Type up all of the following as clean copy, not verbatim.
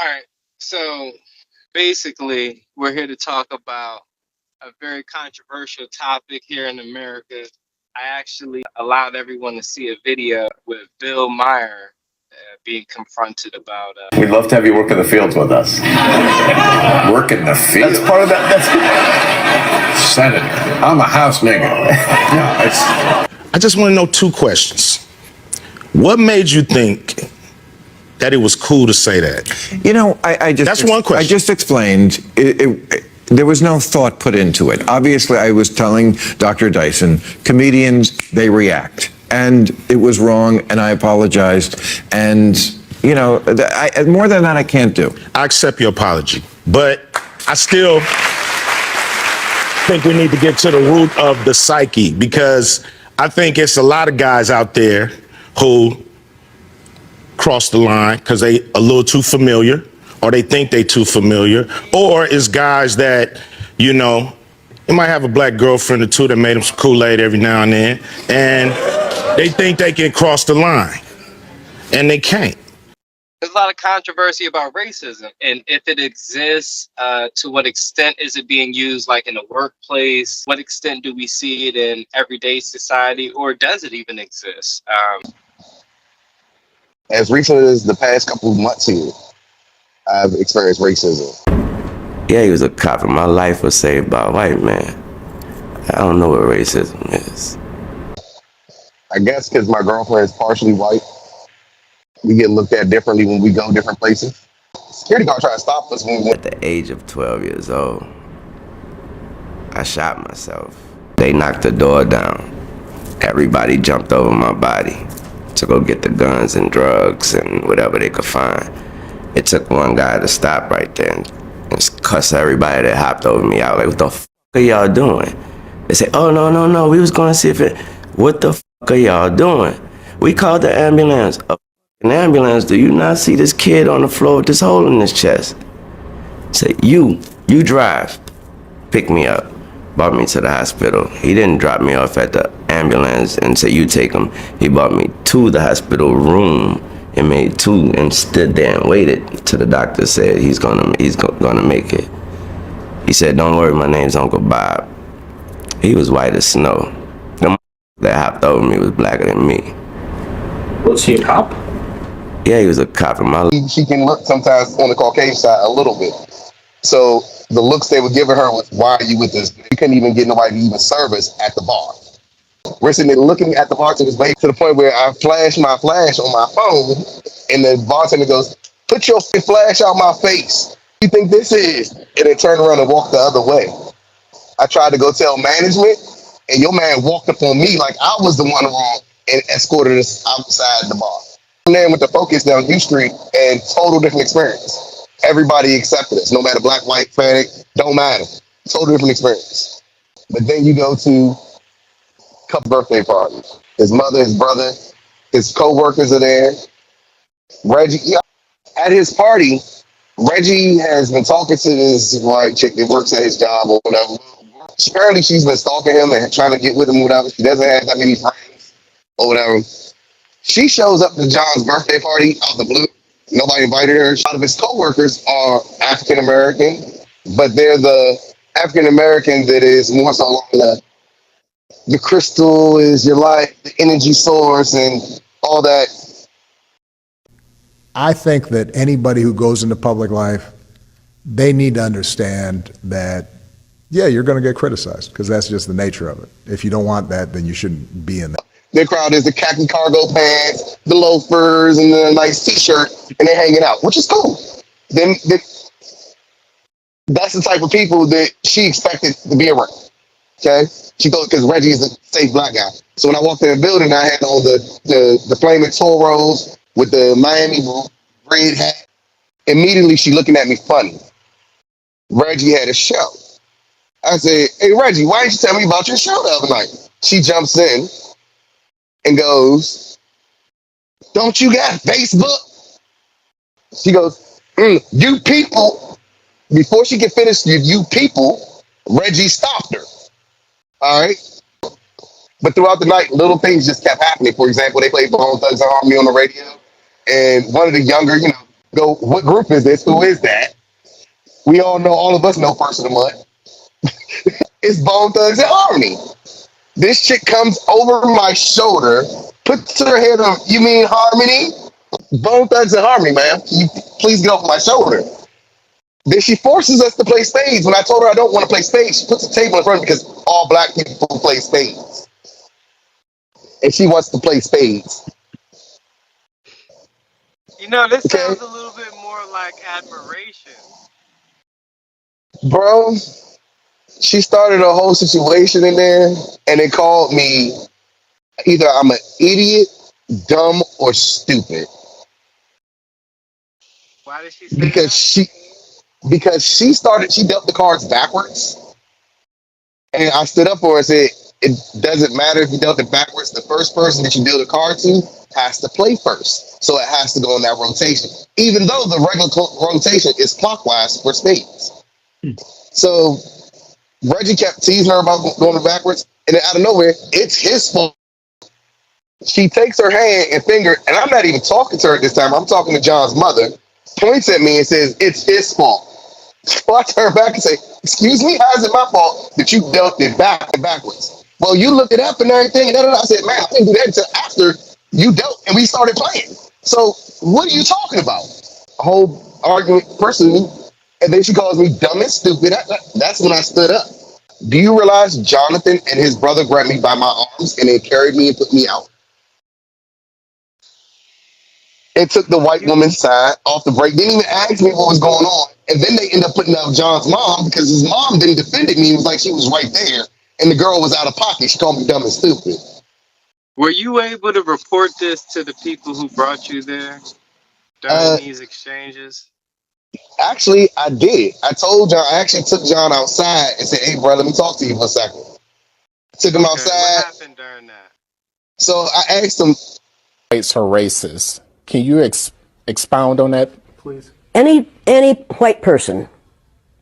All right. So basically, we're here to talk about a very controversial topic here in America. I actually allowed everyone to see a video with Bill Meyer being confronted about. We'd love to have you work in the fields with us. Work in the field. That's part of that. That's Senator. I'm a house nigga. I just want to know two questions. What made you think that it was cool to say that? You know, I just... That's one question. I just explained, there was no thought put into it. Obviously, I was telling Dr. Dyson, comedians, they react. And it was wrong, and I apologized. And, you know, more than that, I can't do. I accept your apology, but I still think we need to get to the root of the psyche, because I think it's a lot of guys out there who cross the line because they a little too familiar, or they think they too familiar, or it's guys that, you know, they might have a black girlfriend or two that made them some Kool-Aid every now and then, and they think they can cross the line, and they can't. There's a lot of controversy about racism, and if it exists, to what extent is it being used, like in the workplace? What extent do we see it in everyday society, or does it even exist? As recent as the past couple of months here, I've experienced racism. Yeah, he was a cop, and my life was saved by a white man. I don't know what racism is. I guess because my girlfriend is partially white, we get looked at differently when we go different places. Security guard tried to stop us when we went. At the age of 12 years old, I shot myself. They knocked the door down. Everybody jumped over my body to go get the guns and drugs and whatever they could find. It took one guy to stop right there and cuss everybody that hopped over me out. Like, what the f*** are y'all doing? They said, oh, no, we was going to see if it... What the f*** are y'all doing? We called the ambulance. An ambulance, do you not see this kid on the floor with this hole in his chest? Say, you drive. Pick me up. Brought me to the hospital. He didn't drop me off at the ambulance and say, you take him. He brought me to the hospital room and made two and stood there and waited till the doctor said he's gonna make it. He said, don't worry, my name's Uncle Bob. He was white as snow. The that hopped over me was blacker than me. Was he a cop? Yeah, he was a cop in my life. She can look sometimes on the Caucasian side a little bit. So the looks they were giving her was, why are you with this? We couldn't even get nobody to even serve us at the bar. We're sitting there looking at the bartender's wait to the point where I flash my flash on my phone, and the bartender goes, put your flash out my face. What do you think this is? And then turned around and walked the other way. I tried to go tell management, and your man walked up on me like I was the one wrong and escorted us outside the bar. And then with the focus down U Street, and total different experience. Everybody accepted us, no matter black, white, Hispanic, don't matter. Total different experience. But then you go to a couple birthday parties. His mother, his brother, his co-workers are there. Reggie, at his party, Reggie has been talking to this white chick that works at his job or whatever. Apparently she's been stalking him and trying to get with him or whatever. She doesn't have that many friends or whatever. She shows up to John's birthday party out of the blue. Nobody invited her. A lot of his co-workers are African-American, but they're the African-American that is more so along the crystal is your life, the energy source, and all that. I think that anybody who goes into public life, they need to understand that, yeah, you're going to get criticized because that's just the nature of it. If you don't want that, then you shouldn't be in that. Their crowd is the khaki cargo pants, the loafers, and the nice t-shirt, and they're hanging out, which is cool. Then that's the type of people that she expected to be around. Okay, she goes because Reggie is a safe black guy. So when I walked in the building, I had on the flaming Toros with the Miami red hat. Immediately, she looking at me funny. Reggie had a show. I said, "Hey Reggie, why didn't you tell me about your show the other night?" She jumps in and goes, "Don't you got Facebook?" She goes, "You people." Before she could finish, you people, Reggie stopped her. All right. But throughout the night, little things just kept happening. For example, they played Bone Thugs and Harmony on the radio. And one of the younger, Go, what group is this? Who is that? We all know, all of us know First of the Month. It's Bone Thugs and Harmony. This chick comes over my shoulder, puts her head on, you mean Harmony? Bone Thugs and Harmony, man. Can you please get off my shoulder? Then she forces us to play spades. When I told her I don't want to play spades, she puts a table in front of me because all black people play spades. And she wants to play spades. You know, this Okay? sounds a little bit more like admiration. Bro, she started a whole situation in there and it called me either I'm an idiot, dumb, or stupid. Why did she say Because that? she dealt the cards backwards. And I stood up for her and said, it doesn't matter if you dealt it backwards. The first person that you deal the card to has to play first. So it has to go in that rotation. Even though the regular rotation is clockwise for spades. So Reggie kept teasing her about going backwards. And then out of nowhere, it's his fault. She takes her hand and finger, and I'm not even talking to her this time. I'm talking to John's mother. Points at me and says, it's his fault. So I turn back and say, excuse me, how is it my fault that you dealt it backwards? Well, you looked it up and everything. And I said, man, I didn't do that until after you dealt and we started playing. So what are you talking about? A whole argument personally. And then she calls me dumb and stupid. That's when I stood up. Do you realize Jonathan and his brother grabbed me by my arms and they carried me and put me out? And took the white woman's side off the break. Didn't even ask me what was going on. And then they end up putting out John's mom because his mom didn't defend me. It was like she was right there. And the girl was out of pocket. She called me dumb and stupid. Were you able to report this to the people who brought you there during these exchanges? Actually, I did. I told John, I actually took John outside and said, hey, bro, let me talk to you for a second. Took him outside. What happened during that? So I asked him. Whites are racist. Can you expound on that, please? Any white person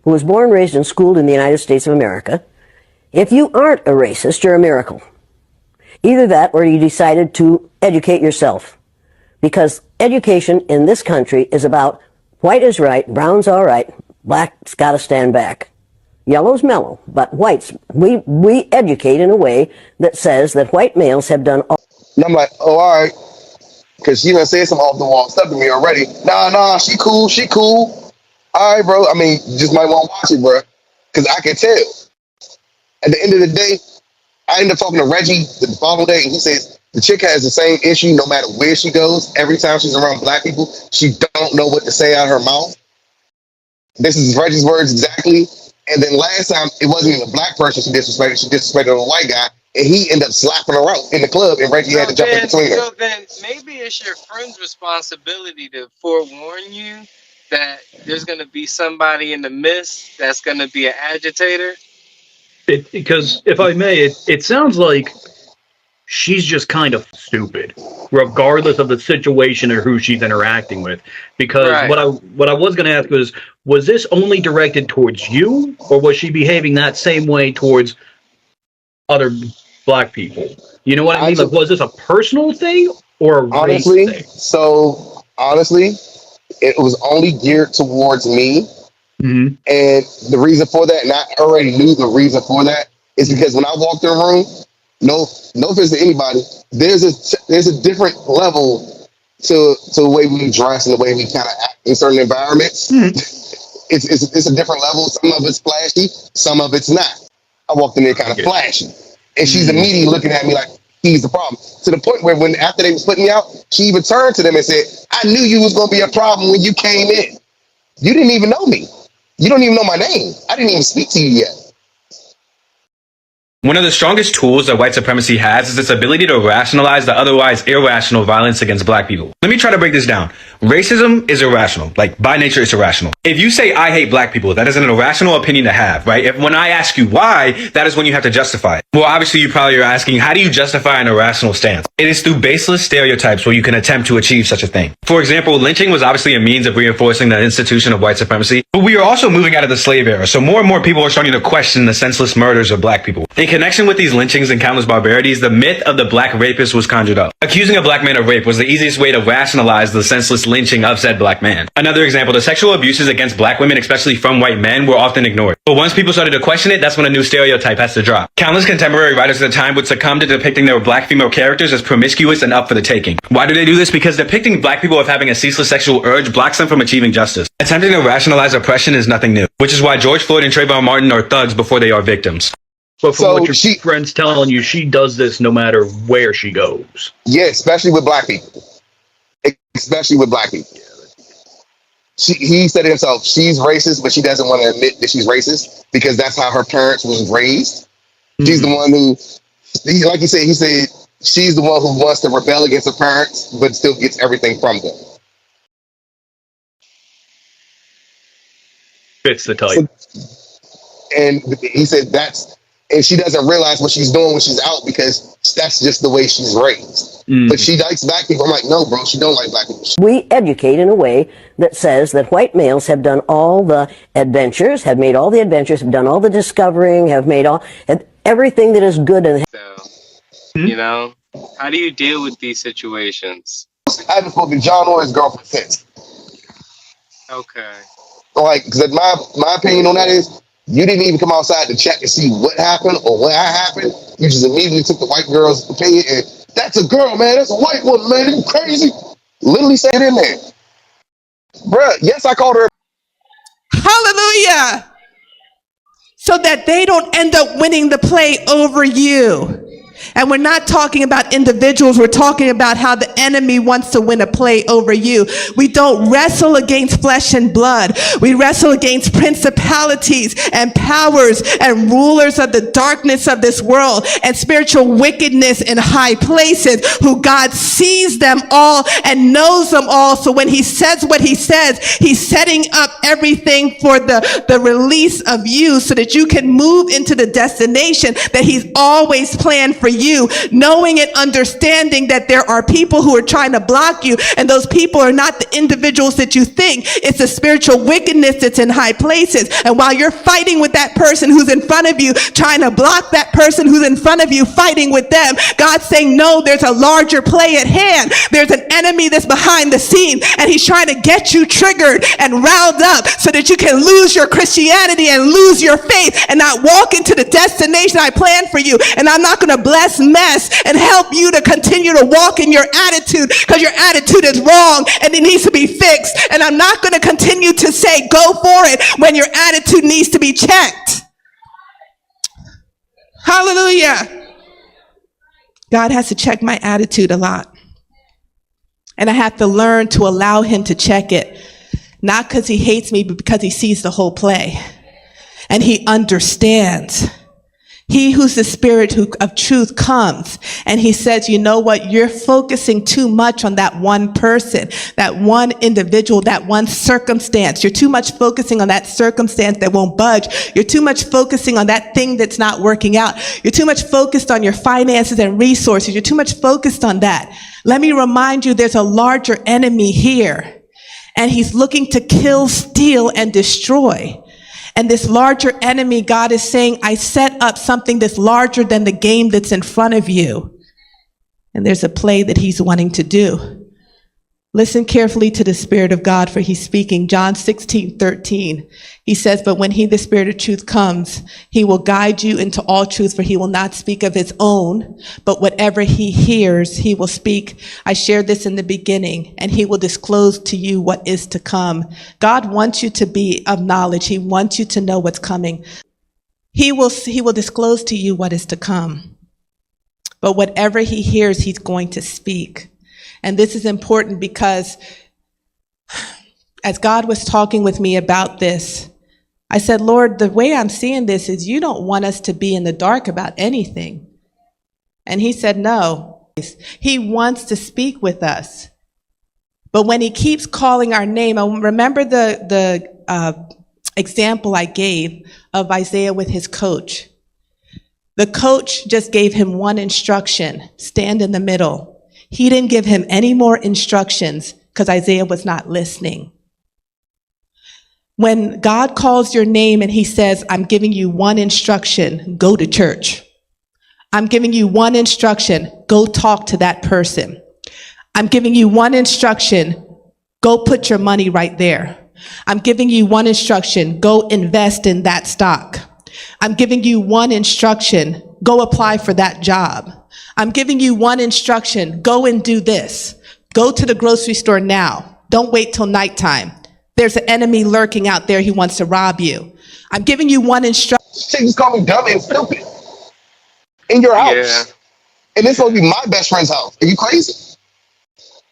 who was born, raised, and schooled in the United States of America, if you aren't a racist, you're a miracle. Either that or you decided to educate yourself. Because education in this country is about white is right, brown's all right, black's got to stand back. Yellow's mellow, but whites, we educate in a way that says that white males have done all. And I'm like, oh, all right. Because she done said some off the wall stuff to me already. Nah, she cool. All right, bro. I mean, you just might want to watch it, bro. Because I can tell. At the end of the day, I ended up talking to Reggie the following day, and he says the chick has the same issue no matter where she goes. Every time she's around black people, she don't know what to say out of her mouth. This is Reggie's words exactly. And then last time, it wasn't even a black person she disrespected. She disrespected a white guy. And he ended up slapping her out in the club, and Reggie had to jump in between her. So then maybe it's your friend's responsibility to forewarn you that there's going to be somebody in the midst that's going to be an agitator. Because if I may, it sounds like she's just kind of stupid, regardless of the situation or who she's interacting with. Because Right. what I was going to ask was this only directed towards you, or was she behaving that same way towards other black people? You know what I mean? Like, was this a personal thing or a race thing? So honestly, it was only geared towards me. Mm-hmm. And the reason for that, and I already knew the reason for that, is because when I walked in the room, no offense to anybody, there's a different level to the way we dress and the way we kind of act in certain environments. Mm-hmm. It's a different level. Some of it's flashy, some of it's not. I walked in there kind of flashy, and she's immediately looking at me like he's the problem. To the point where when after they was putting me out, she even turned to them and said, "I knew you was gonna be a problem when you came in. You didn't even know me. You don't even know my name. I didn't even speak to you yet." One of the strongest tools that white supremacy has is its ability to rationalize the otherwise irrational violence against black people. Let me try to break this down. Racism is irrational. Like, by nature, it's irrational. If you say, I hate black people, that is an irrational opinion to have, right? When I ask you why, that is when you have to justify it. Well, obviously, you probably are asking, how do you justify an irrational stance? It is through baseless stereotypes where you can attempt to achieve such a thing. For example, lynching was obviously a means of reinforcing the institution of white supremacy, but we are also moving out of the slave era, so more and more people are starting to question the senseless murders of black people. In In connection with these lynchings and countless barbarities, the myth of the black rapist was conjured up. Accusing a black man of rape was the easiest way to rationalize the senseless lynching of said black man. Another example, the sexual abuses against black women, especially from white men, were often ignored. But once people started to question it, that's when a new stereotype has to drop. Countless contemporary writers at the time would succumb to depicting their black female characters as promiscuous and up for the taking. Why do they do this? Because depicting black people as having a ceaseless sexual urge blocks them from achieving justice. Attempting to rationalize oppression is nothing new, which is why George Floyd and Trayvon Martin are thugs before they are victims. But from what your friend's telling you, she does this no matter where she goes. Yeah, especially with black people. Especially with black people. He said it himself, she's racist, but she doesn't want to admit that she's racist because that's how her parents was raised. Mm-hmm. She's the one who, like he said she's the one who wants to rebel against her parents, but still gets everything from them. Fits the type. And he said and she doesn't realize what she's doing when she's out because that's just the way she's raised. Mm. But she likes black people. I'm like, no, bro, she don't like black people. We educate in a way that says that white males have done all the adventures, have made all the adventures, have done all the discovering, have made everything that is good. And you know, how do you deal with these situations? I haven't spoken to John or his girlfriend since. Okay. Like, because my opinion on that is, you didn't even come outside to check and see what happened or what happened. You just immediately took the white girl's opinion and that's a girl, man. That's a white woman, man. You crazy. Literally say it in there. Bruh, yes, I called her. Hallelujah. So that they don't end up winning the play over you. And we're not talking about individuals. We're talking about how the enemy wants to win a play over you. We don't wrestle against flesh and blood. We wrestle against principalities and powers and rulers of the darkness of this world and spiritual wickedness in high places, who God sees them all and knows them all. So when he says what he says, he's setting up everything for the release of you so that you can move into the destination that he's always planned for you, knowing and understanding that there are people who are trying to block you, and those people are not the individuals that you think. It's the spiritual wickedness that's in high places. And while you're fighting with that person who's in front of you, trying to block that person who's in front of you, fighting with them, God's saying, no, there's a larger play at hand. There's an enemy that's behind the scene, and he's trying to get you triggered and riled up so that you can lose your Christianity and lose your faith and not walk into the destination I planned for you. And I'm not going to bless mess and help you to continue to walk in your attitude, because your attitude is wrong and it needs to be fixed. And I'm not going to continue to say go for it when your attitude needs to be checked. Hallelujah. God has to check my attitude a lot. And I have to learn to allow him to check it. Not because he hates me, but because he sees the whole play. And he understands. He who's the spirit of truth comes and he says, you know what? You're focusing too much on that one person, that one individual, that one circumstance. You're too much focusing on that circumstance that won't budge. You're too much focusing on that thing that's not working out. You're too much focused on your finances and resources. You're too much focused on that. Let me remind you, there's a larger enemy here, and he's looking to kill, steal, and destroy. And this larger enemy, God is saying, I set up something that's larger than the game that's in front of you. And there's a play that he's wanting to do. Listen carefully to the Spirit of God, for he's speaking. John 16:13. He says, but when he, the Spirit of truth, comes, he will guide you into all truth, for he will not speak of his own, but whatever he hears, he will speak. I shared this in the beginning, and he will disclose to you what is to come. God wants you to be of knowledge. He wants you to know what's coming. He will disclose to you what is to come. But whatever he hears, he's going to speak. And this is important because as God was talking with me about this, I said, Lord, the way I'm seeing this is you don't want us to be in the dark about anything. And he said, no. He wants to speak with us. But when he keeps calling our name, I remember the example I gave of Isaiah with his coach. The coach just gave him one instruction: stand in the middle. He didn't give him any more instructions because Isaiah was not listening. When God calls your name and he says, I'm giving you one instruction, go to church. I'm giving you one instruction. Go talk to that person. I'm giving you one instruction. Go put your money right there. I'm giving you one instruction. Go invest in that stock. I'm giving you one instruction. Go apply for that job. I'm giving you one instruction. Go and do this. Go to the grocery store now. Don't wait till nighttime. There's an enemy lurking out there who wants to rob you. I'm giving you one instruction. She just called me dumb and stupid in your Yeah. house. And this supposed to be my best friend's house. Are you crazy?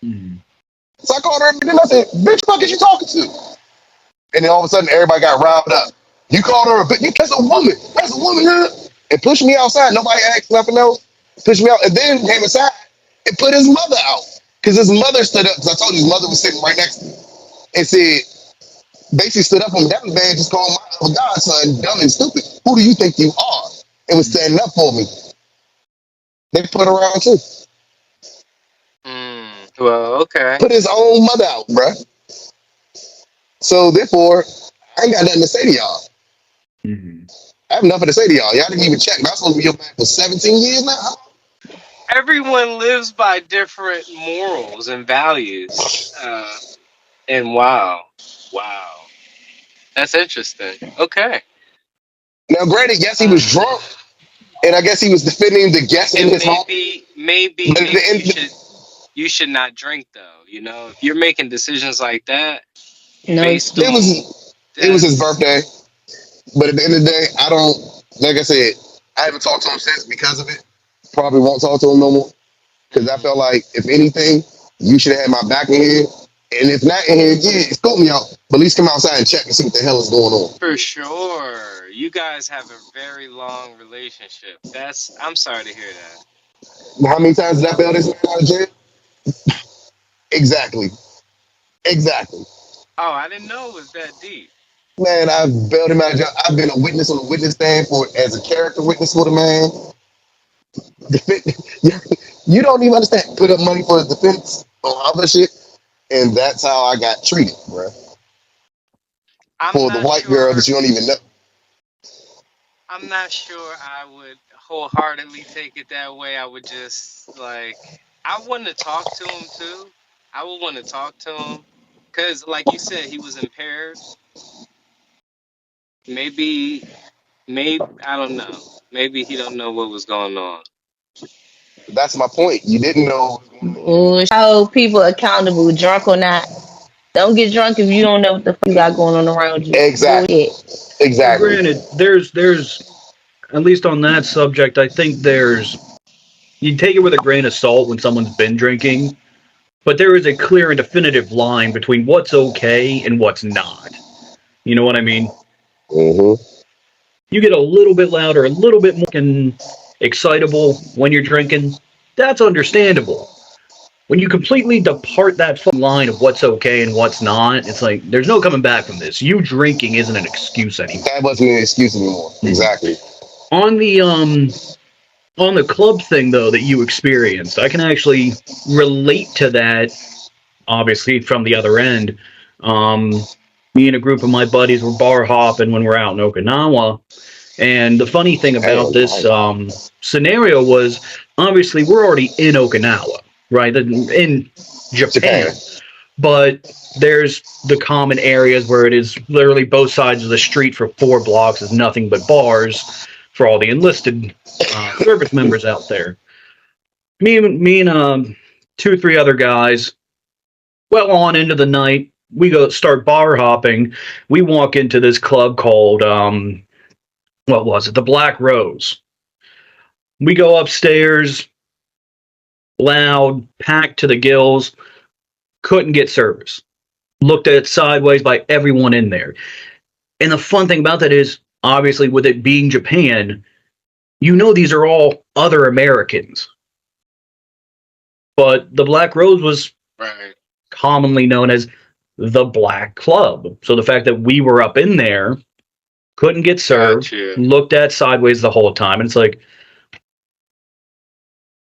So I called her and then I said, bitch, fuck is you talking to? And then all of a sudden everybody got riled up. You called her a bitch. That's a woman. That's a woman, huh? And pushed me outside. Nobody asked nothing else. Pushed me out. And then came inside and put his mother out. Because his mother stood up. Because I told you his mother was sitting right next to me. And said, basically stood up on that man, just called my godson dumb and stupid. Who do you think you are? And was standing up for me. They put her around too. Well, okay. Put his own mother out, bruh. So therefore, I ain't got nothing to say to y'all. I have nothing to say to y'all. Y'all didn't even check. I'm supposed to be your man for 17 years now. Everyone lives by different morals and values. And wow. That's interesting. Okay. Now, granted, yes, he was drunk, and I guess he was defending the guest in And his home. maybe But at the end, you should not drink though. You know, if you're making decisions like that No, based it on was his that's birthday. But at the end of the day, I don't. Like I said, I haven't talked to him since because of it. Probably won't talk to him no more because I felt like if anything, you should have had my back in here. And if not in here, yeah, scope me out. But at least come outside and check and see what the hell is going on. for sure. You guys have a very long relationship. I'm sorry to hear that. How many times did I bail this man out of jail? Exactly. Oh, I didn't know it was that deep. Man, I've bailed him out of jail. I've been a witness on the witness stand for as a character witness for the man. You don't even understand. Put up money for his defense on other shit, and that's how I got treated, bro. I'm For the not white girl sure. that you don't even know. I'm not sure I would wholeheartedly take it that way. I would just I want to talk to him too. I would want to talk to him because, like you said, he was impaired. Maybe I don't know. Maybe he don't know what was going on. That's my point. You didn't know. hold people accountable, drunk or not. Don't get drunk if you don't know what the fuck you got going on around you. Exactly. Bullshit. Well, Exactly. granted, there's at least on that subject, I think you take it with a grain of salt when someone's been drinking, but there is a clear and definitive line between what's okay and what's not. You know what I mean? Mm-hmm. You get a little bit louder, a little bit more excitable when you're drinking. That's understandable. When you completely depart that line of what's okay and what's not, it's like there's no coming back from this. You drinking isn't an excuse anymore. That wasn't an excuse anymore. Exactly. On the club thing though that you experienced, I can actually relate to that. Obviously, from the other end, me and a group of my buddies were bar hopping when we're out in Okinawa. And the funny thing about this scenario was, obviously, we're already in Okinawa, right? In Japan. But there's the common areas where it is literally both sides of the street for 4 blocks is nothing but bars for all the enlisted service members out there. Me and 2 or 3 other guys, well on into the night, we go start bar hopping. We walk into this club called what was it? The Black Rose. We go upstairs, loud, packed to the gills, couldn't get service. Looked at sideways by everyone in there. And the fun thing about that is, obviously, with it being Japan, you know these are all other Americans. But the Black Rose was commonly known as the Black Club. So the fact that we were up in there, couldn't get served, looked at sideways the whole time. And it's like,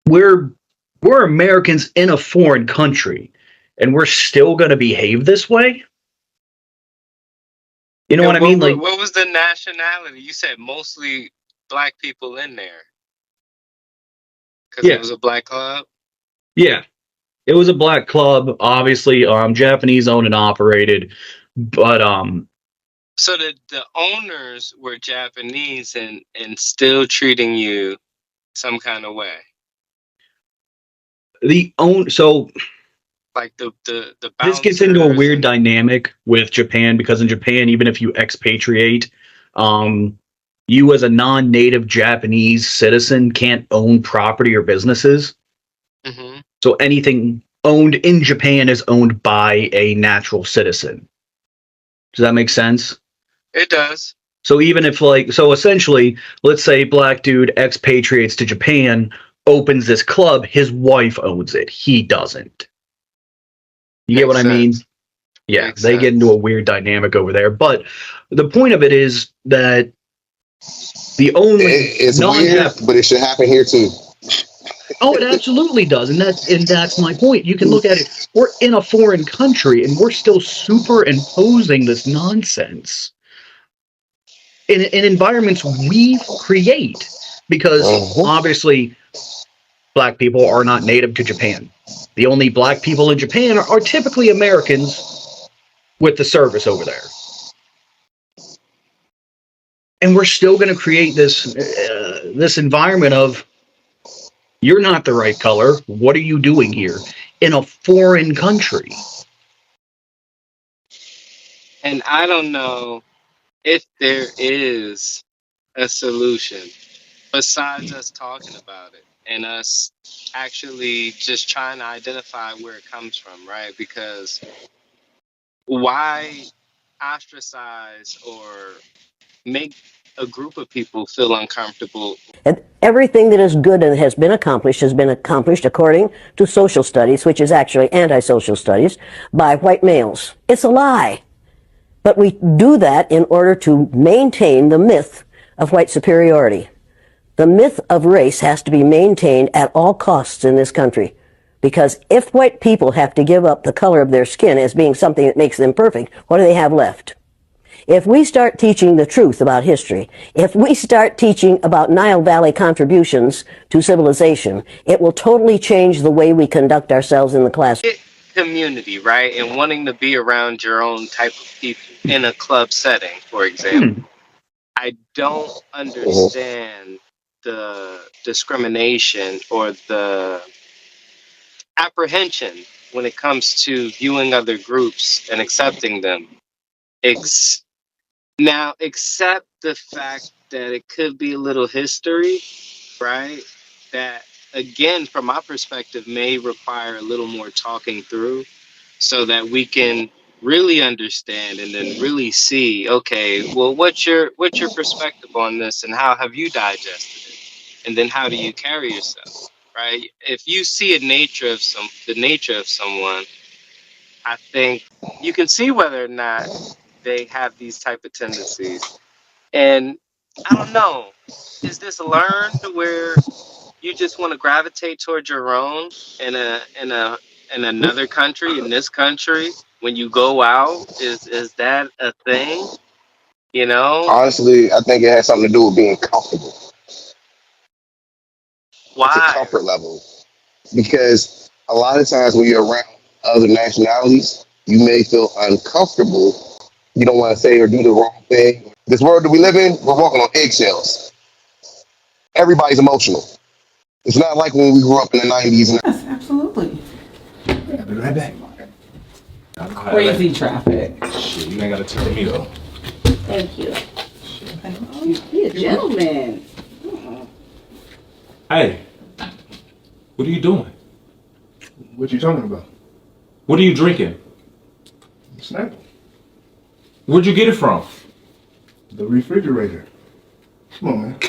we're Americans in a foreign country, and we're still going to behave this way? You know what I mean? Like, What was the nationality? You said mostly black people in there. because it Yeah, was a black club. yeah. It was a black club, obviously, Japanese owned and operated, but So the owners were Japanese and still treating you some kind of way. so Like the this gets into a bouncers weird and dynamic with Japan because in Japan, even if you expatriate, um, you as a non-native Japanese citizen can't own property or businesses. hmm So anything owned in Japan is owned by a natural citizen. Does that make sense? it does. So even if so essentially, let's say black dude expatriates to Japan, opens this club, his wife owns it. He doesn't. You get what Makes I mean? sense. Yeah, Makes they get into sense. a weird dynamic over there. But the point of it is that the only It's weird, non-Jap. but it should happen here too. Oh, it absolutely does, and that's my point. You can look at it. We're in a foreign country, and we're still superimposing this nonsense in environments we create, because Mhm. obviously black people are not native to Japan. The only black people in Japan are typically Americans with the service over there. And we're still going to create this environment of you're not the right color. What are you doing here in a foreign country? And I don't know if there is a solution besides us talking about it and us actually just trying to identify where it comes from, right? Because why ostracize or make a group of people feel uncomfortable? And everything that is good and has been accomplished according to social studies, which is actually anti-social studies, by white males. It's a lie. But we do that in order to maintain the myth of white superiority. The myth of race has to be maintained at all costs in this country. Because if white people have to give up the color of their skin as being something that makes them perfect, what do they have left? If we start teaching the truth about history, if we start teaching about Nile Valley contributions to civilization, it will totally change the way we conduct ourselves in the classroom. Community, right? And wanting to be around your own type of people in a club setting, for example. I don't understand the discrimination or the apprehension when it comes to viewing other groups and accepting them. Now, accept the fact that it could be a little history, right? That, again, from my perspective, may require a little more talking through so that we can really understand and then really see, okay, well, what's your perspective on this and how have you digested it? And then how do you carry yourself, right? If you see the nature of someone, I think you can see whether or not they have these type of tendencies. And I don't know, is this learned where you just want to gravitate towards your own in another country, in this country, when you go out? Is that a thing? You know? Honestly, I think it has something to do with being comfortable. It's a Why? comfort level because a lot of times when you're around other nationalities, you may feel uncomfortable. You don't want to say or do the wrong thing. This world that we live in, we're walking on eggshells. Everybody's emotional. It's not like when we grew up in the 90s. Yes, absolutely. I'll be right back. Crazy traffic. Shit, you ain't gotta tell me though. Thank you. Be a gentleman. Hey, what are you doing? What you talking about? What are you drinking? Snapple. Where'd you get it from? The refrigerator. Come on, man.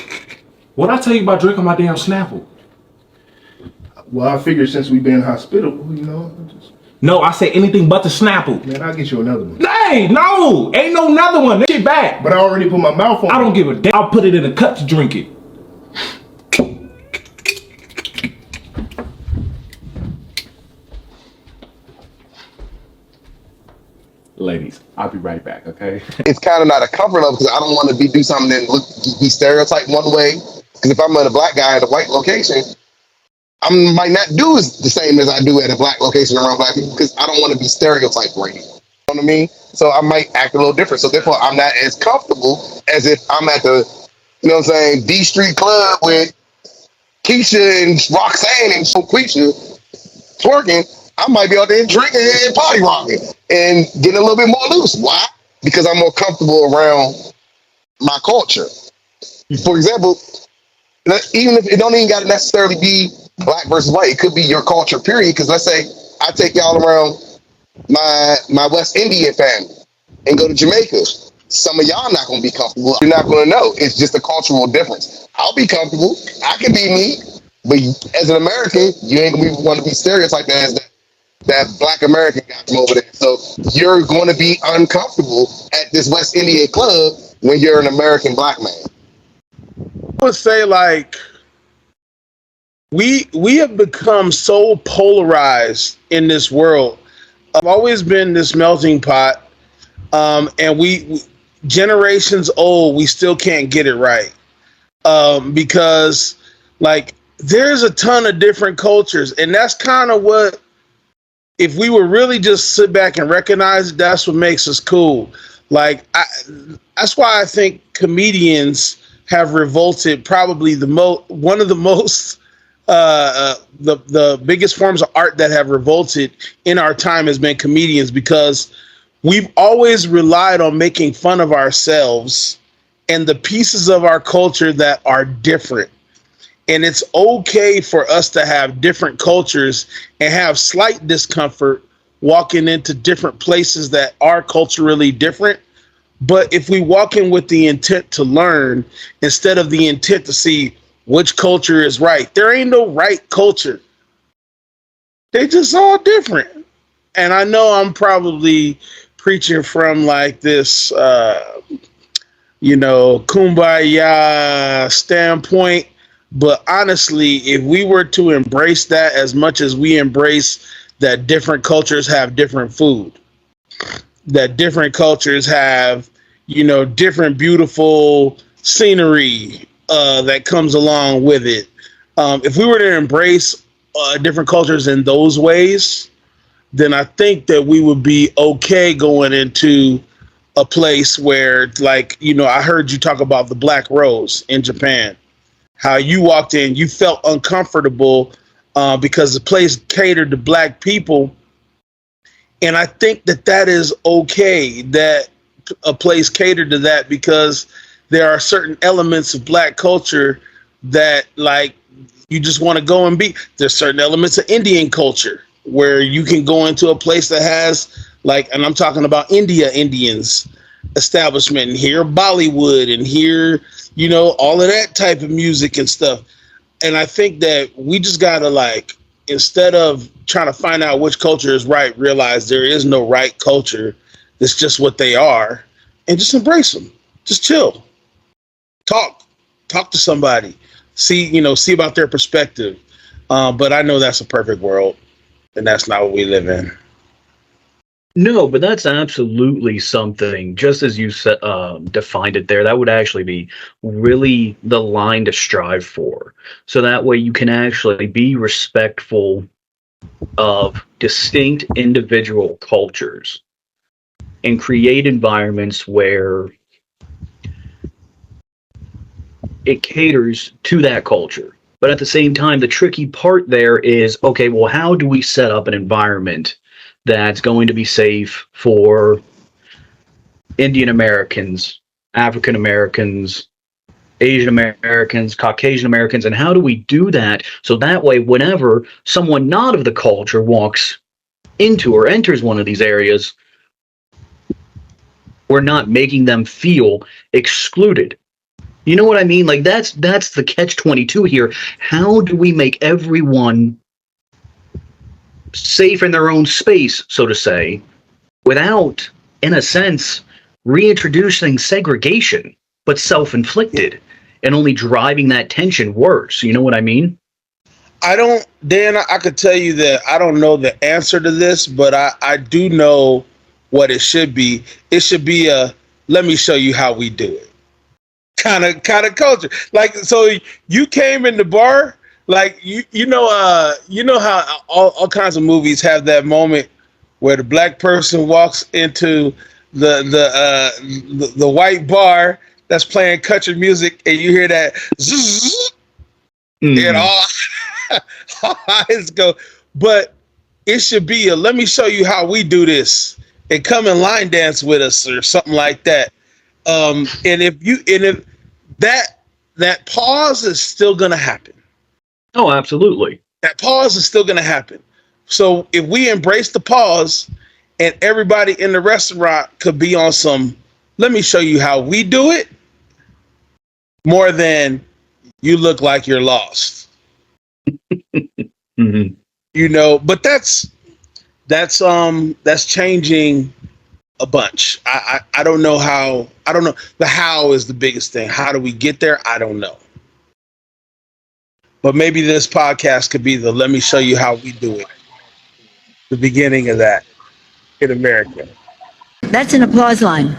What'd I tell you about drinking my damn Snapple? Well, I figured since we've been hospitable, you know. No, I say anything but the Snapple. Man, I'll get you another one. Hey, no! Ain't no another one. That shit back. But I already put my mouth on it. I don't give a damn. I'll put it in a cup to drink it. Ladies, I'll be right back, okay? It's kind of not a comfort level because I don't want to do something and be stereotyped one way. Because if I'm a black guy at a white location, I might not do the same as I do at a black location around black people because I don't want to be stereotyped right here. You know what I mean? So I might act a little different. So therefore, I'm not as comfortable as if I'm at the, you know what I'm saying, D Street Club with Keisha and Roxanne and Quisha twerking. I might be out there drinking and party rocking and getting a little bit more loose. Why? Because I'm more comfortable around my culture. For example, even if it don't even got to necessarily be black versus white, it could be your culture, period. Because let's say I take y'all around my West Indian family and go to Jamaica. Some of y'all not gonna be comfortable. You're not gonna know. It's just a cultural difference. I'll be comfortable. I can be me, but as an American, you ain't gonna want to be stereotyped as that black American guy from over there. So you're going to be uncomfortable at this West Indian club when you're an American black man. I would say like we have become so polarized in this world. I've always been this melting pot, and we generations old, we still can't get it right, because like there's a ton of different cultures, and that's kind of what, if we were really just sit back and recognize it, that's what makes us cool. Like that's why I think comedians have revolted. Probably one of the most the biggest forms of art that have revolted in our time has been comedians, because we've always relied on making fun of ourselves and the pieces of our culture that are different. And it's okay for us to have different cultures and have slight discomfort walking into different places that are culturally different. But if we walk in with the intent to learn instead of the intent to see which culture is right, there ain't no right culture. They just all different. And I know I'm probably preaching from like this, kumbaya standpoint. But honestly, if we were to embrace that as much as we embrace that different cultures have different food, that different cultures have, different beautiful scenery that comes along with it. If we were to embrace different cultures in those ways, then I think that we would be okay going into a place where, like, I heard you talk about the Black Rose in Japan. How you walked in, you felt uncomfortable because the place catered to black people. And I think that is okay, that a place catered to that, because there are certain elements of black culture that, like, you just want to go and be. There's certain elements of Indian culture where you can go into a place that has, like, and I'm talking about Indians establishment, and hear Bollywood and hear, all of that type of music and stuff. And I think that we just gotta, like, instead of trying to find out which culture is right, realize there is no right culture. It's just what they are, and just embrace them. Just chill, talk to somebody, see about their perspective. But I know that's a perfect world, and that's not what we live in. No, but that's absolutely something. Just as you said, defined it there, that would actually be really the line to strive for. So that way you can actually be respectful of distinct individual cultures and create environments where it caters to that culture. But at the same time, the tricky part there is, okay, well, how do we set up an environment that's going to be safe for Indian Americans, African Americans, Asian Americans, Caucasian Americans, and how do we do that so that way whenever someone not of the culture walks into or enters one of these areas, we're not making them feel excluded. You know what I mean? Like that's the catch-22 here. How do we make everyone safe in their own space, so to say, without, in a sense, reintroducing segregation, but self-inflicted, and only driving that tension worse? You know what I mean? Dan, I could tell you that I don't know the answer to this, but I do know what it should be. It should be a, let me show you how we do it kind of culture. Like, so you came in the bar, Like you know how all kinds of movies have that moment where the black person walks into the white bar that's playing country music and you hear that zzz, and all eyes go. But it should be a let me show you how we do this and come and line dance with us or something like that. And if that pause is still gonna happen. Oh, absolutely. That pause is still gonna happen. So if we embrace the pause and everybody in the restaurant could be on some, let me show you how we do it, more than you look like you're lost. Mm-hmm. But that's changing a bunch. I don't know how. I don't know. The how is the biggest thing. How do we get there? I don't know. But maybe this podcast could be the let me show you how we do it. The beginning of that in America. That's an applause line.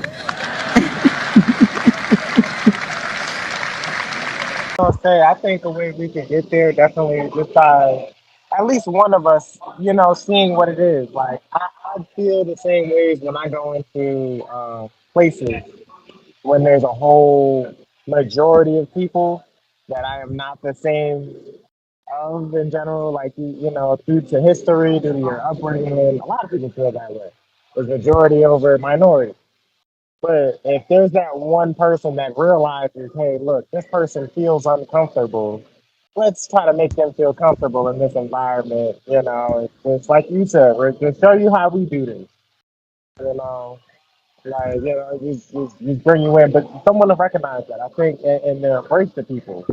I'll say, I think the way we can get there definitely is just by at least one of us, seeing what it is. Like, I feel the same ways when I go into places when there's a whole majority of people that I am not the same of in general. Like, due to history, due to your upbringing, a lot of people feel that way. There's majority over minority. But if there's that one person that realizes, hey, look, this person feels uncomfortable, let's try to make them feel comfortable in this environment. It's like you said, Rick, just show you how we do this. You know, just bring you in. But someone to recognize that, I think, and to embrace the people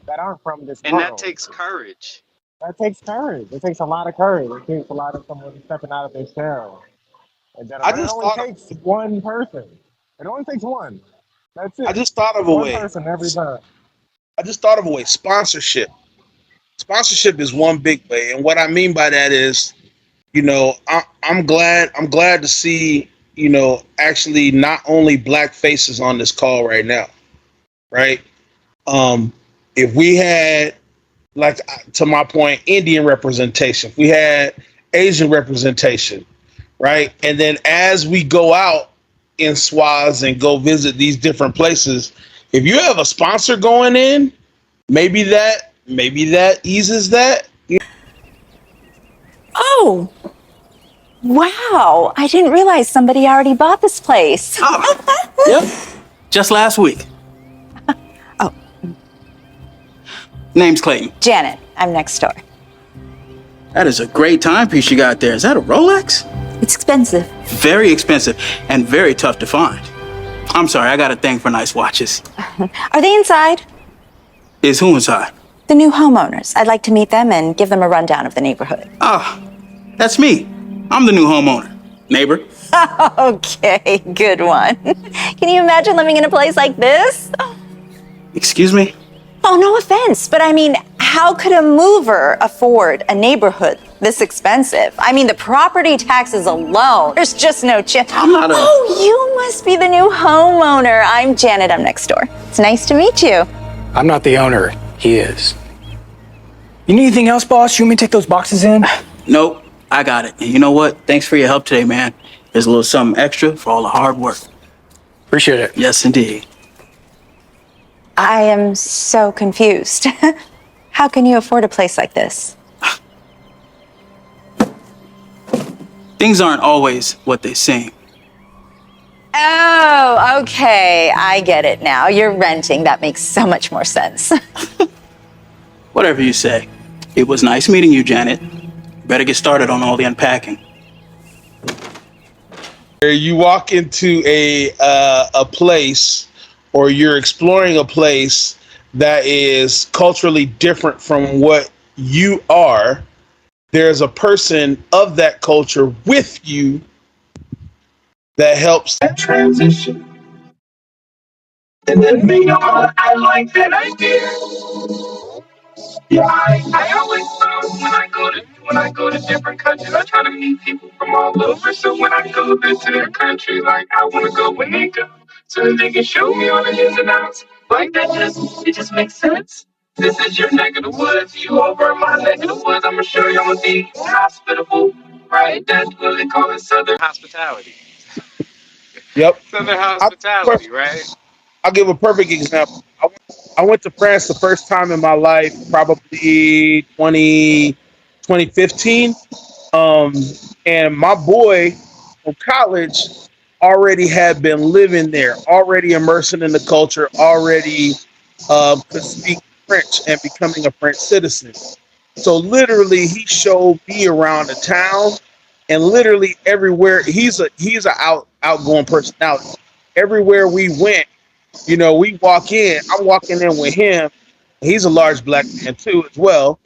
that aren't from this And that world. takes courage. That takes courage. It takes a lot of courage. It takes a lot of someone stepping out of their shell. And I but it just only thought takes one person. It only takes one. That's I it. just thought of a One way. person every time. I just thought of a way. Sponsorship. Sponsorship is one big way, and what I mean by that is, I'm glad. I'm glad to see, actually not only black faces on this call right now, right? If we had, like, to my point, Indian representation, if we had Asian representation, right, and then as we go out in SWAs and go visit these different places, if you have a sponsor going in, maybe that eases that. Oh, wow. I didn't realize somebody already bought this place. Yep. Just last week. Oh. Name's Clayton. Janet, I'm next door. That is a great timepiece you got there. Is that a Rolex? It's expensive. Very expensive and very tough to find. I'm sorry, I got a thing for nice watches. Are they inside? Is who inside? The new homeowners. I'd like to meet them and give them a rundown of the neighborhood. Ah, that's me. I'm the new homeowner. Neighbor. Okay, good one. Can you imagine living in a place like this? Excuse me? Oh, no offense, but I mean, how could a mover afford a neighborhood this expensive? I mean, the property taxes alone, there's just no chance. I'm not a... Oh, you must be the new homeowner. I'm Janet, I'm next door. It's nice to meet you. I'm not the owner, he is. You need anything else, boss? You want me to take those boxes in? Nope, I got it. And you know what? Thanks for your help today, man. There's a little something extra for all the hard work. Appreciate it. Yes, indeed. I am so confused. How can you afford a place like this? Things aren't always what they seem. Oh, okay. I get it now. You're renting. That makes so much more sense. Whatever you say. It was nice meeting you, Janet. Better get started on all the unpacking. You walk into a place, or you're exploring a place that is culturally different from what you are. There's a person of that culture with you that helps that transition. And then they know I like that idea. Yeah, I always when I go to different countries, I try to meet people from all over. So when I go to their country, like I want to go when they go, so that they can show me all the ins and outs. Like that, it just makes sense. This is your neck of the woods. You over my neck of the woods. I'ma show you I'ma be hospitable. Right? That's what they call it, Southern Hospitality. Yep. Southern I, hospitality, right? I'll give a perfect example. I went to France the first time in my life, probably 2015. Um, and my boy from college already had been living there, already immersing in the culture, already could speak French and becoming a French citizen. So literally, he showed me around the town, and literally everywhere he's a outgoing personality. Everywhere we went, we walk in. I'm walking in with him. He's a large black man too, as well.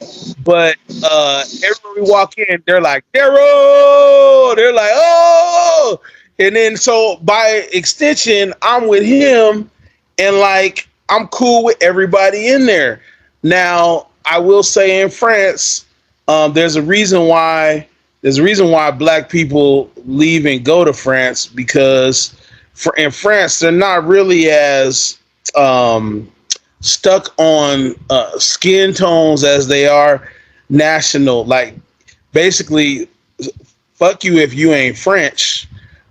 But everywhere we walk in, they're like, Daryl! They're like, oh! And then so by extension, I'm with him, and like I'm cool with everybody in there. Now, I will say in France, there's a reason why black people leave and go to France, because in France they're not really as stuck on skin tones as they are national. Like basically, fuck you if you ain't French,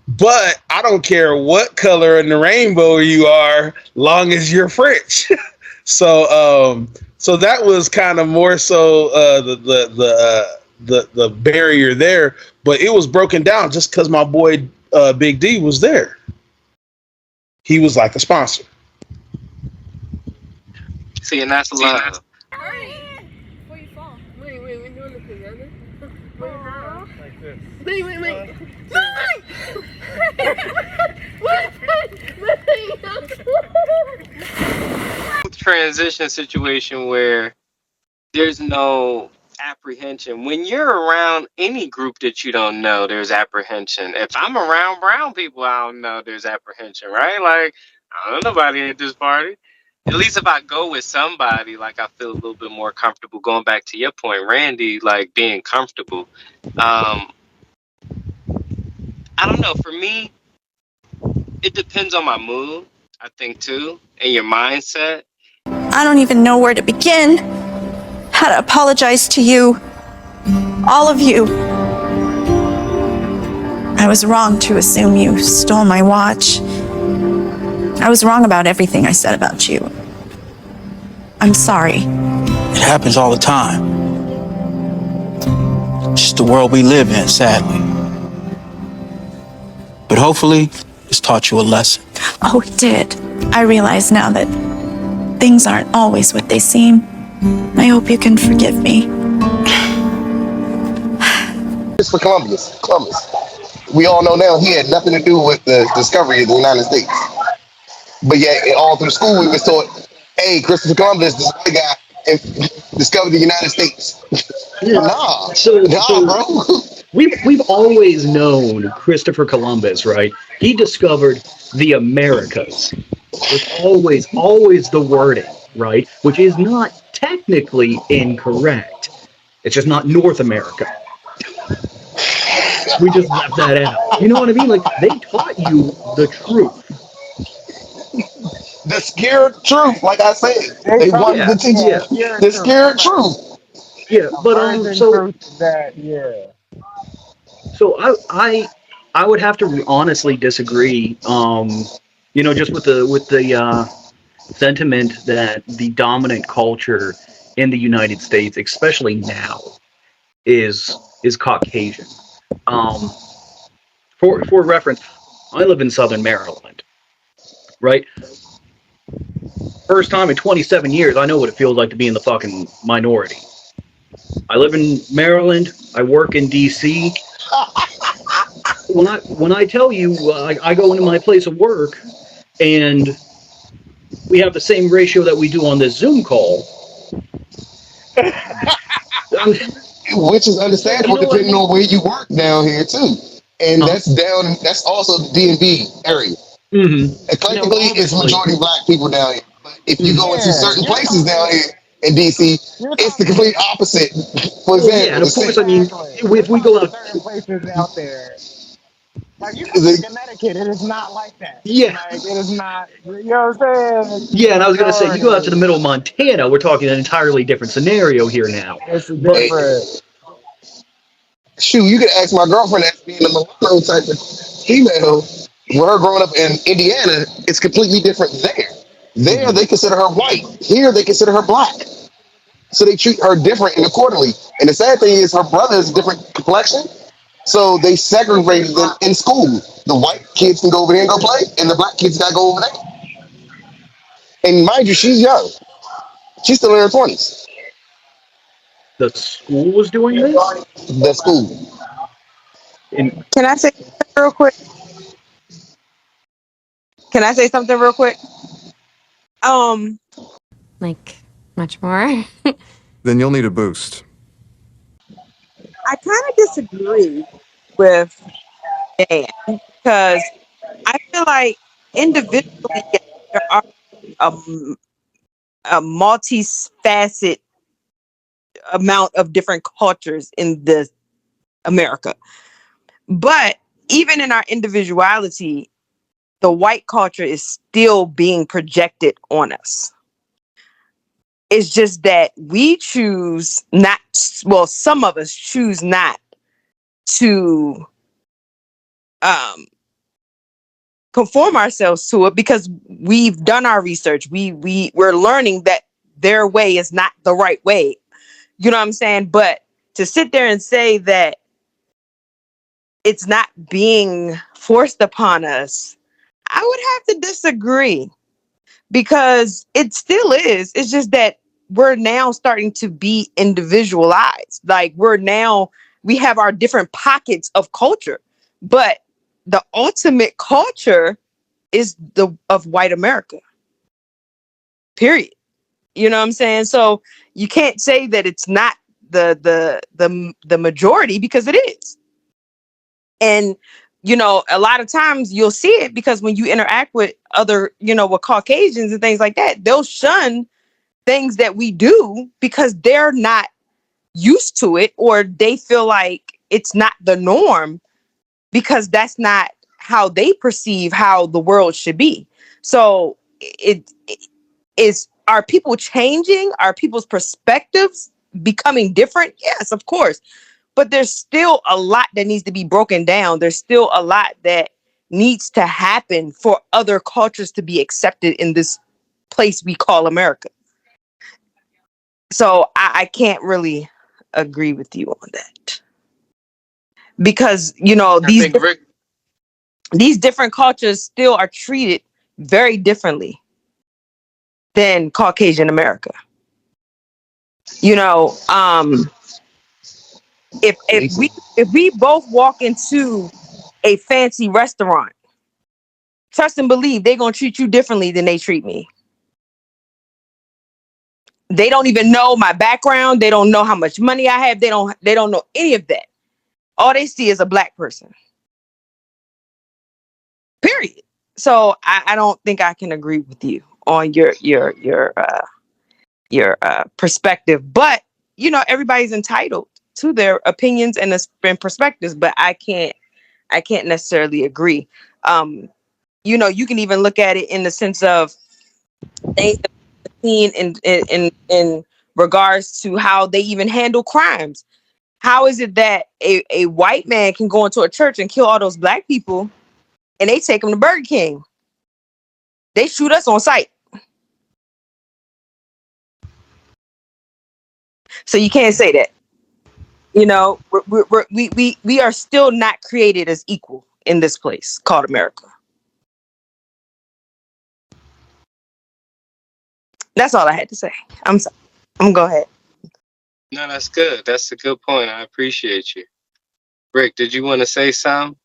but I don't care what color in the rainbow you are, long as you're French. So that was kind of more so the barrier there, but it was broken down just because my boy Big D was there. He was like a sponsor. See, and that's love. Before you fall. Wait, we're doing it together? Wait, how? Like this. Wait. Transition situation where there's no apprehension. When you're around any group that you don't know, there's apprehension. If I'm around brown people I don't know, there's apprehension, right? Like, I don't know nobody at this party. At least if I go with somebody, like I feel a little bit more comfortable. Going back to your point, Randy, like being comfortable. I don't know. For me, it depends on my mood, I think too, and your mindset. I don't even know where to begin. How to apologize to you. All of you. I was wrong to assume you stole my watch. I was wrong about everything I said about you. I'm sorry. It happens all the time. It's just the world we live in, sadly. But hopefully, it's taught you a lesson. Oh, it did. I realize now that things aren't always what they seem. I hope you can forgive me. It's for Columbus. We all know now he had nothing to do with the discovery of the United States. But yet, all through school, we was taught, hey, Christopher Columbus, this white guy, discovered the United States. Nah, bro. We've always known Christopher Columbus, right? He discovered the Americas. It's always the wording, right? Which is not technically incorrect. It's just not North America. We just left that out. You know what I mean? Like, they taught you the truth. The scared truth, like I said. They wanted to teach you the scared truth. Yeah, but So I would have to honestly disagree. Just with the sentiment that the dominant culture in the United States, especially now, is Caucasian. For reference, I live in Southern Maryland, right? First time in 27 years, I know what it feels like to be in the fucking minority. I live in Maryland. I work in D.C. When I tell you, I go into my place of work, and we have the same ratio that we do on this Zoom call. Which is understandable depending on where you work down here too. And that's also the DMV area. Mm-hmm. Technically, it's majority black people down here. But if you go into certain places down here in DC, it's the complete opposite. For example, and of course, I mean, if we go out, certain places out there, Like you come to Connecticut, it is not like that. Yeah. Like it is not. You know what I'm saying? Yeah, and I was gonna say, you go out to the Majority. middle of Montana, we're talking an entirely different scenario here now. It's But different. Shoot, you could ask my girlfriend that being a mulatto type of female. Where her growing up in Indiana, it's completely different there. There, they consider her white. Here, they consider her black. So they treat her different and accordingly. And the sad thing is, her brother is a different complexion. So they segregated them in school. The white kids can go over there and go play, and the black kids got to go over there. And mind you, she's young. She's still in her 20s. the school was doing this? The school. And Can I say something real quick? Can I say something real quick? Um, Like, much more? Then you'll need a boost. I kind of disagree with Dan because I feel like individually, yes, there are a multi-faceted amount of different cultures in this America. But even in our individuality, the white culture is still being projected on us. It's just that we choose not, well, some of us choose not to conform ourselves to it because we've done our research. We're learning that their way is not the right way. You know what I'm saying? But to sit there and say that it's not being forced upon us, I would have to disagree because it still is. It's just that we're now starting to be individualized. Like we have our different pockets of culture, but the ultimate culture is the of white America. Period. You know what I'm saying? So you can't say that it's not the majority because it is. And a lot of times you'll see it because when you interact with other, with Caucasians and things like that, they'll shun things that we do because they're not used to it or they feel like it's not the norm because that's not how they perceive how the world should be. So it is, are people changing? Are people's perspectives becoming different? Yes, of course. But there's still a lot that needs to be broken down. There's still a lot that needs to happen for other cultures to be accepted in this place we call America. So I can't really agree with you on that because I think Rick. these different cultures still are treated very differently than Caucasian America. If we both walk into a fancy restaurant, trust and believe they're gonna treat you differently than they treat me. They don't even know my background. They don't know how much money I have. They don't know any of that. All they see is a black person. Period. So I don't think I can agree with you on your perspective. But everybody's entitled to their opinions and perspectives. But I can't necessarily agree. You can even look at it in the sense of things that we've seen in regards to how they even handle crimes. How is it that a white man can go into a church and kill all those black people and they take them to Burger King? They shoot us on sight. So you can't say that. We are still not created as equal in this place called America. That's all I had to say. I'm sorry. I'm gonna go ahead. No, that's good. That's a good point. I appreciate you. Rick, did you want to say something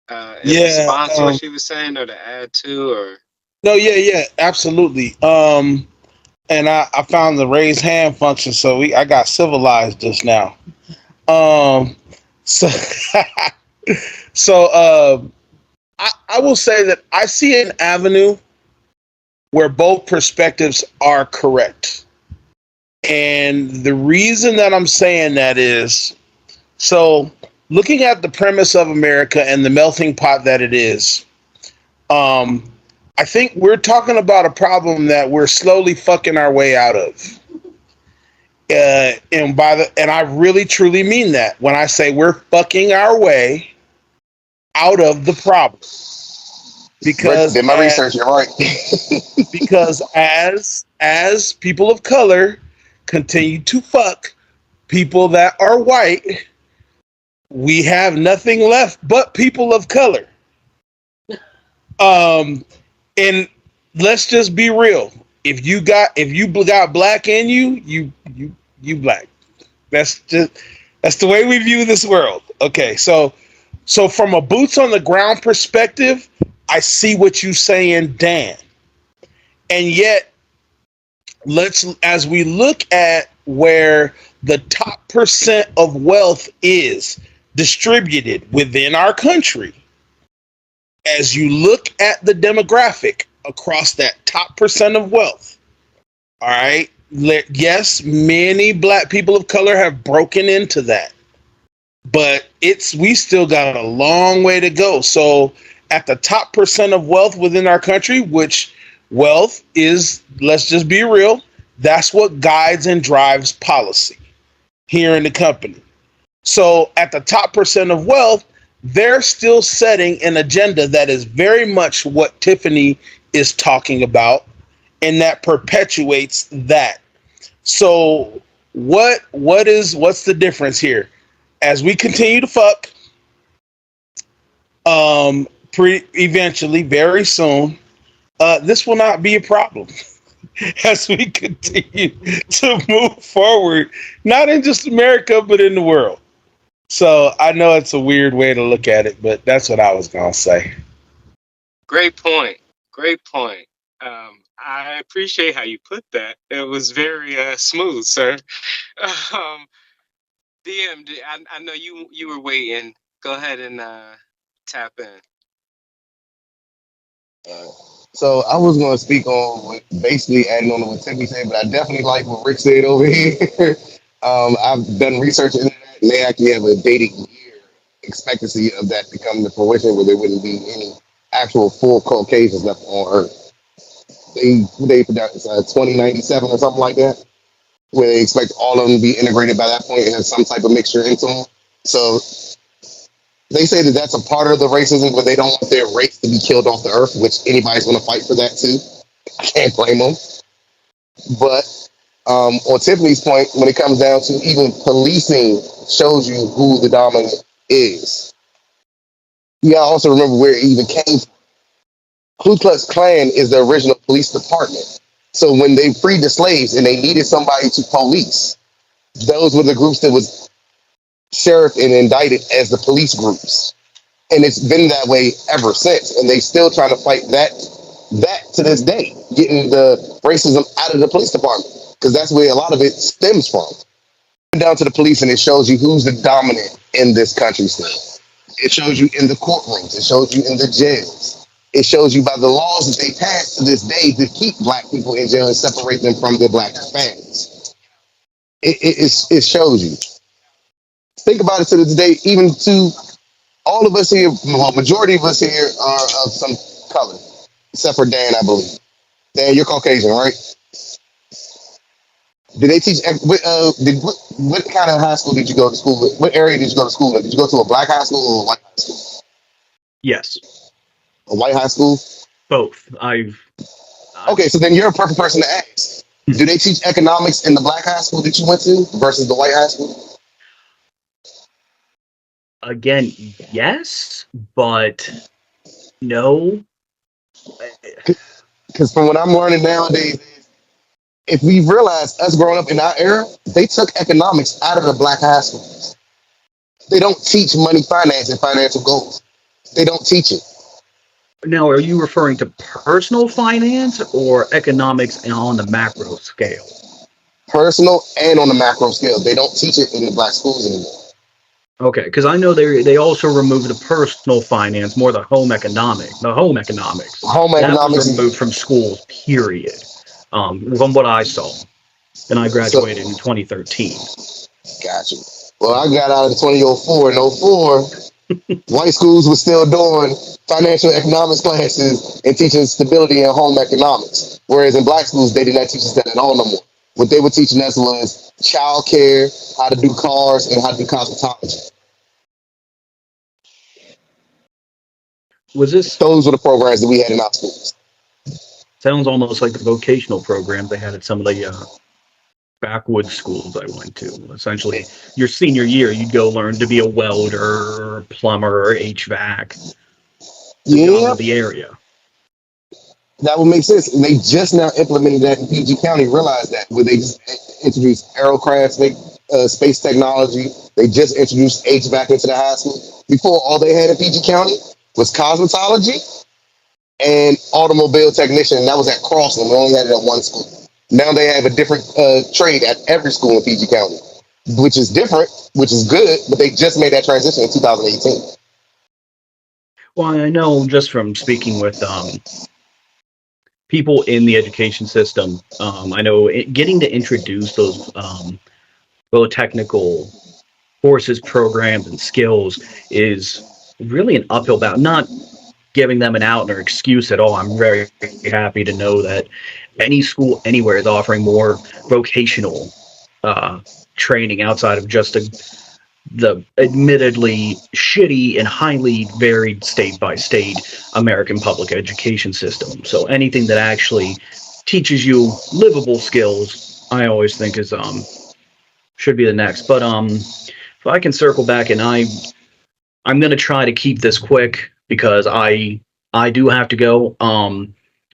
in Yeah. response to what she was saying, or to add to, or? No. Yeah. Absolutely. And I found the raise hand function, so I got civilized just now. So I will say that I see an avenue where both perspectives are correct. And the reason that I'm saying that is, so looking at the premise of America and the melting pot that it is, I think we're talking about a problem that we're slowly fucking our way out of. And I really truly mean that when I say we're fucking our way out of the problem. Because Did my research, you're right. because as people of color continue to fuck people that are white, we have nothing left but people of color. And let's just be real. If you got black in you, you black. That's the way we view this world. Okay, so from a boots on the ground perspective, I see what you're saying, Dan. And yet, as we look at where the top percent of wealth is distributed within our country, as you look at the demographic across that top percent of wealth, all right, yes, many black people of color have broken into that, but we still got a long way to go. So at the top percent of wealth within our country, which wealth is, let's just be real, that's what guides and drives policy here in the company. So at the top percent of wealth, they're still setting an agenda that is very much what Tiffany is talking about, and that perpetuates that. So what's the difference here? As we continue to fuck, eventually, very soon, this will not be a problem. As we continue to move forward, not in just America, but in the world. So I know it's a weird way to look at it, but that's what I was going to say. Great point. Great point. I appreciate how you put that. It was very smooth, sir. DM, I know you were waiting. Go ahead and tap in. So I was going to speak on basically adding on to what Tiffany said, but I definitely like what Rick said over here. I've done research into that, and they actually have a dated year expectancy of that to come to fruition, where there wouldn't be any actual full Caucasians left on Earth. They project 2097 or something like that, where they expect all of them to be integrated by that point and have some type of mixture into them. So they say that that's a part of the racism, where they don't want their race to be killed off the earth, which anybody's going to fight for that too. I can't blame them. But on Tiffany's point, when it comes down to even policing shows you who the dominant is. You gotta also remember where it even came from. Ku Klux Klan is the original police department. So when they freed the slaves and they needed somebody to police, those were the groups that was sheriff and indicted as the police groups. And it's been that way ever since. And they still trying to fight that to this day, getting the racism out of the police department, because that's where a lot of it stems from. Down to the police, and it shows you who's the dominant in this country still. It shows you in the courtrooms. It shows you in the jails. It shows you by the laws that they passed to this day to keep black people in jail and separate them from their black families. It shows you. Think about it to this day, even to all of us here, well, majority of us here are of some color, except for Dan, I believe. Dan, you're Caucasian, right? Did they teach, what kind of high school did you go to school with? What area did you go to school in? Did you go to a black high school or a white high school? Yes. A white high school? Both. Okay, so then you're a perfect person to ask. Do they teach economics in the black high school that you went to versus the white high school? Again, yes, but no. Because from what I'm learning nowadays, if we realize us growing up in our era, they took economics out of the black high schools. They don't teach money, finance, and financial goals. They don't teach it. Now, are you referring to personal finance or economics on the macro scale? Personal and on the macro scale. They don't teach it in the black schools anymore. Okay, because I know they also removed the personal finance, more the home economics. The home economics. That was removed from schools, period. From what I saw. And I graduated in 2013. Gotcha. Well, I got out in 2004. In '04, white schools were still doing financial economics classes and teaching stability and home economics. Whereas in black schools, they did not teach us that at all no more. What they were teaching us was child care, how to do cars, and how to do cosmetology. Was this Those were the programs that we had in our schools. sounds almost like the vocational programs they had at some of the backwoods schools I went to? Essentially, your senior year, you'd go learn to be a welder, or plumber, or HVAC, the job Yeah, of the area. that would make sense. And they just now implemented that in PG County, realized that, where they just introduced aerocraft, space technology. They just introduced HVAC into the high school. Before, all they had in PG County was cosmetology and automobile technician. And that was at Crossland. We only had it at one school. Now they have a different trade at every school in PG County, which is different, which is good, but they just made that transition in 2018. Well, I know just from speaking with people in the education system, I know getting to introduce those little technical courses, programs, and skills is really an uphill battle. Not giving them an out or excuse at all. I'm very happy to know that any school anywhere is offering more vocational training outside of just the admittedly shitty and highly varied state by state American public education system. So anything that actually teaches you livable skills, I always think is should be the next. But if I can circle back, and I'm gonna try to keep this quick because I do have to go.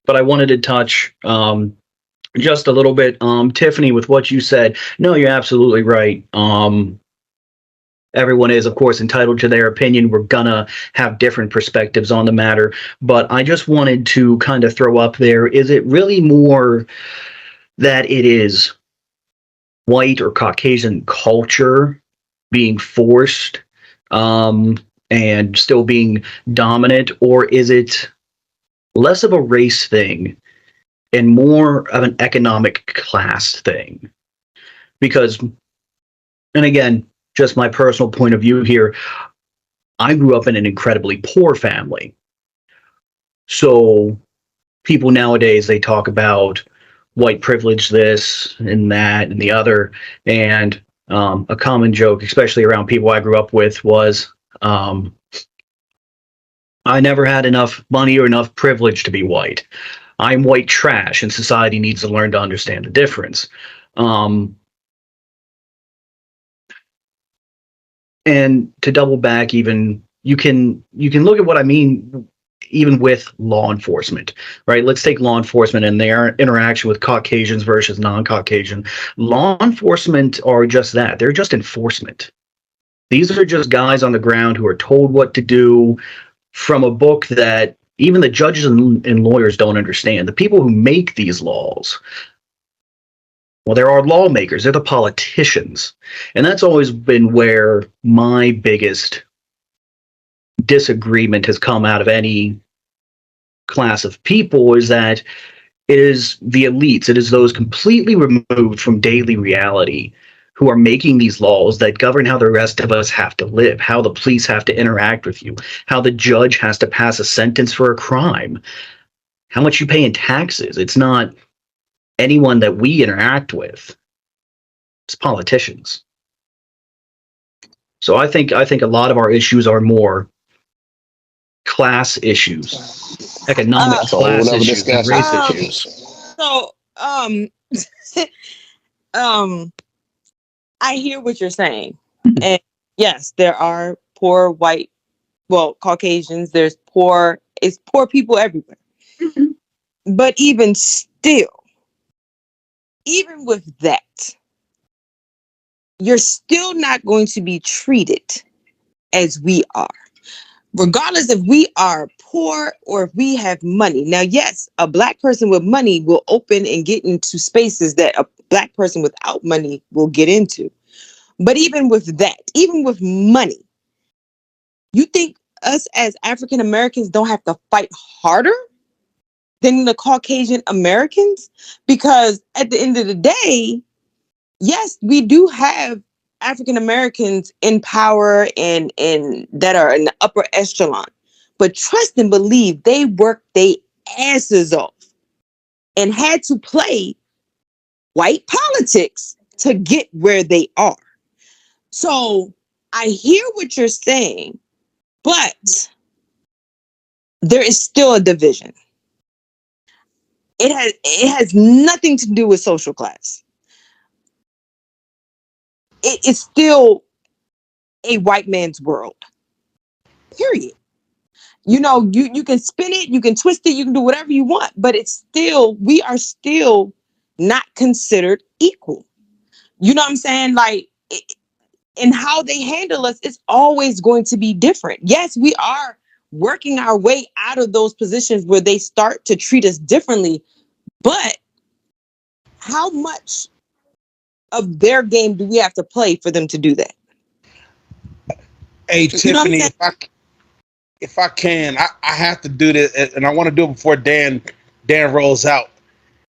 But I wanted to touch just a little bit, Tiffany, with what you said. No, you're absolutely right. Everyone is, of course, entitled to their opinion. We're gonna have different perspectives on the matter, but I just wanted to kind of throw up there: is it really more that it is white or Caucasian culture being forced and still being dominant, or is it less of a race thing and more of an economic class thing? Because, and again, just my personal point of view here, I grew up in an incredibly poor family. So people nowadays, they talk about white privilege, this and that and the other. And a common joke, especially around people I grew up with, was I never had enough money or enough privilege to be white. I'm white trash, and society needs to learn to understand the difference. And to double back, even you can look at what I mean, even with law enforcement, right? Let's take law enforcement and their interaction with Caucasians versus non-Caucasian. Law enforcement are just that; they're just enforcement. These are just guys on the ground who are told what to do from a book that even the judges and lawyers don't understand. The people who make these laws, well, there are lawmakers, they're the politicians. And that's always been where my biggest disagreement has come out of any class of people, is that it is the elites, it is those completely removed from daily reality who are making these laws that govern how the rest of us have to live, how the police have to interact with you, how the judge has to pass a sentence for a crime, how much you pay in taxes. It's not anyone that we interact with. It's politicians. So I think a lot of our issues are more class issues, economic That's a whole class nother issues, and discussion. race issues. So, I hear what you're saying, and yes, there are poor white, well, Caucasians. It's poor people everywhere. But even still, even with that, you're still not going to be treated as we are, regardless if we are poor or if we have money. Now, yes, a black person with money will open and get into spaces that a black person without money will get into. But even with that, even with money, you think us as African Americans don't have to fight harder than the Caucasian Americans? Because at the end of the day, yes, we do have African Americans in power and that are in the upper echelon. But trust and believe they worked their asses off and had to play white politics to get where they are. So I hear what you're saying, but there is still a division. It has nothing to do with social class. It is still a white man's world. Period. You know, you can spin it, you can twist it, you can do whatever you want, but we are still not considered equal. You know what I'm saying? Like, and how they handle us is always going to be different. Yes, we are working our way out of those positions where they start to treat us differently, but how much of their game do we have to play for them to do that? Hey, You know what I'm Tiffany, saying? if I can, I have to do this, and I want to do it before Dan rolls out.